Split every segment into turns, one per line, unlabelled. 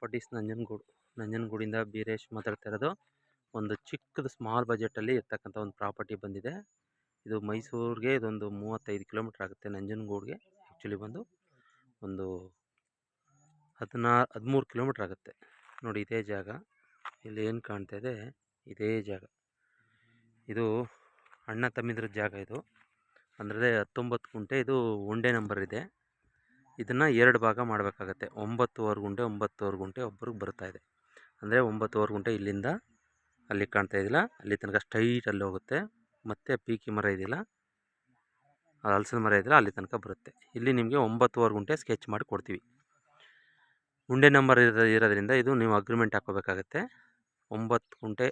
Properties ನಂಜನಗೂಡಿಂದ Beeresh ಮಾತಾಡ್ತಾ ಇರೋದು. ಒಂದು ಚಿಕ್ಕದು ಸ್ಮಾಲ್ ಬಜೆಟಲ್ಲಿ ಇರ್ತಕ್ಕಂಥ ಒಂದು ಪ್ರಾಪರ್ಟಿ ಬಂದಿದೆ. ಇದು ಮೈಸೂರಿಗೆ ಇದೊಂದು 35 ಕಿಲೋಮೀಟ್ರ್ ಆಗುತ್ತೆ. ನಂಜನಗೂಡಿಗೆ ಆ್ಯಕ್ಚುಲಿ ಬಂದು ಒಂದು 13 ಕಿಲೋಮೀಟ್ರ್ ಆಗುತ್ತೆ. ನೋಡಿ ಇದೇ ಜಾಗ, ಇಲ್ಲಿ ಏನು ಕಾಣ್ತಾ ಇದೆ ಇದೇ ಜಾಗ. ಇದು ಅಣ್ಣ ತಮ್ಮಿದ್ರ ಜಾಗ ಇದು. ಅಂದರೆ 19 ಗುಂಟೆ. ಇದು ಒಂದೇ ನಂಬರ್ ಇದೆ. ಇದನ್ನು 2 ಭಾಗ ಮಾಡಬೇಕಾಗತ್ತೆ. 9 ಗುಂಟೆ ಒಬ್ಬರಿಗೆ ಬರ್ತಾ ಇದೆ. ಅಂದರೆ 9 ಗುಂಟೆ ಇಲ್ಲಿಂದ ಅಲ್ಲಿ ಕಾಣ್ತಾ ಇದ್ದಿಲ್ಲ, ಅಲ್ಲಿ ತನಕ ಸ್ಟ್ರೈಟಲ್ಲಿ ಹೋಗುತ್ತೆ. ಮತ್ತು ಪೀಕಿ ಮರ ಇದೆಯಲ್ಲ, ಹಲಸಿನ ಮರ ಇದೆಯಲ್ಲ, ಅಲ್ಲಿ ತನಕ ಬರುತ್ತೆ. ಇಲ್ಲಿ ನಿಮಗೆ 9 ಗುಂಟೆ ಸ್ಕೆಚ್ ಮಾಡಿ ಕೊಡ್ತೀವಿ. ಗುಂಡೆ ನಂಬರ್ ಇರೋದ್ರಿಂದ ಇದು ನೀವು ಅಗ್ರಿಮೆಂಟ್ ಹಾಕೋಬೇಕಾಗತ್ತೆ. 9 ಗುಂಟೆ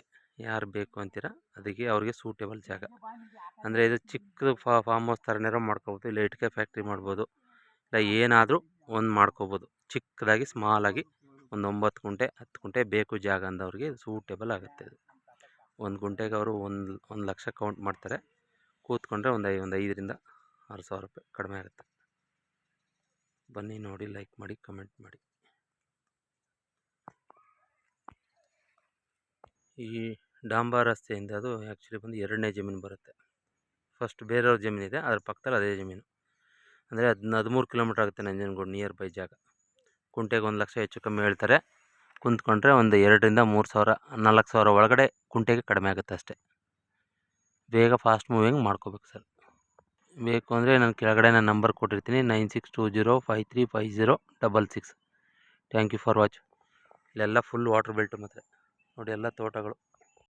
ಯಾರು ಬೇಕು ಅಂತೀರಾ ಅದಕ್ಕೆ ಅವ್ರಿಗೆ ಸೂಟೇಬಲ್ ಜಾಗ. ಅಂದರೆ ಇದು ಚಿಕ್ಕದು ಫಾರ್ಮ್ ಹೌಸ್ ಥರನೇರೋ ಮಾಡ್ಕೋಬೋದು, ಇಲ್ಲ ಇಟ್ಕೆ ಫ್ಯಾಕ್ಟ್ರಿ ಮಾಡ್ಬೋದು, ಇಲ್ಲ ಏನಾದರೂ ಒಂದು ಮಾಡ್ಕೋಬೋದು. ಚಿಕ್ಕದಾಗಿ ಸ್ಮಾಲಾಗಿ ಒಂದು 9 ಗುಂಟೆ 10 ಗುಂಟೆ ಬೇಕು ಜಾಗ ಅಂದವ್ರಿಗೆ ಇದು ಸೂಟೇಬಲ್ ಆಗುತ್ತೆ. ಇದು 1 ಗುಂಟೆಗೆ ಅವರು 1 ಲಕ್ಷ ಕೌಂಟ್ ಮಾಡ್ತಾರೆ. ಕೂತ್ಕೊಂಡ್ರೆ ಒಂದು 5,000 to 6,000 ರೂಪಾಯಿ ಕಡಿಮೆ ಆಗುತ್ತೆ. ಬನ್ನಿ ನೋಡಿ, ಲೈಕ್ ಮಾಡಿ, ಕಮೆಂಟ್ ಮಾಡಿ. ಈ ಡಾಂಬಾ ರಸ್ತೆಯಿಂದ ಅದು ಆ್ಯಕ್ಚುಲಿ ಬಂದು 2ನೇ ಜಮೀನು ಬರುತ್ತೆ. ಫಸ್ಟ್ ಬೇರೆಯವ್ರ ಜಮೀನಿದೆ, ಅದ್ರ ಪಕ್ಕದಲ್ಲಿ ಅದೇ ಜಮೀನು. ಅಂದರೆ 13 ಕಿಲೋಮೀಟ್ರ್ ಆಗುತ್ತೆ ನಂಜನಗೂಡು ನಿಯರ್ ಬೈ ಜಾಗ. ಕುಂಟೆಗೆ 1 ಲಕ್ಷ ಹೆಚ್ಚು ಕಮ್ಮಿ ಹೇಳ್ತಾರೆ. ಕುಂತ್ಕೊಂಡ್ರೆ ಒಂದು 2,000 to 3,000 4,000 ಒಳಗಡೆ ಕುಂಟೆಗೆ ಕಡಿಮೆ ಆಗುತ್ತೆ ಅಷ್ಟೇ. ಬೇಗ ಫಾಸ್ಟ್ ಮೂವಿಂಗ್ ಮಾಡ್ಕೋಬೇಕು ಸರ್. ಬೇಕು ಅಂದರೆ ನಾನು ಕೆಳಗಡೆ ನಾನು ನಂಬರ್ ಕೊಟ್ಟಿರ್ತೀನಿ, 9620535066. Thank you for watch. ಇಲ್ಲೆಲ್ಲ ಫುಲ್ ವಾಟರ್ ಬೆಲ್ಟು ಮಾತ್ರ ನೋಡಿ, ಎಲ್ಲ ತೋಟಗಳು.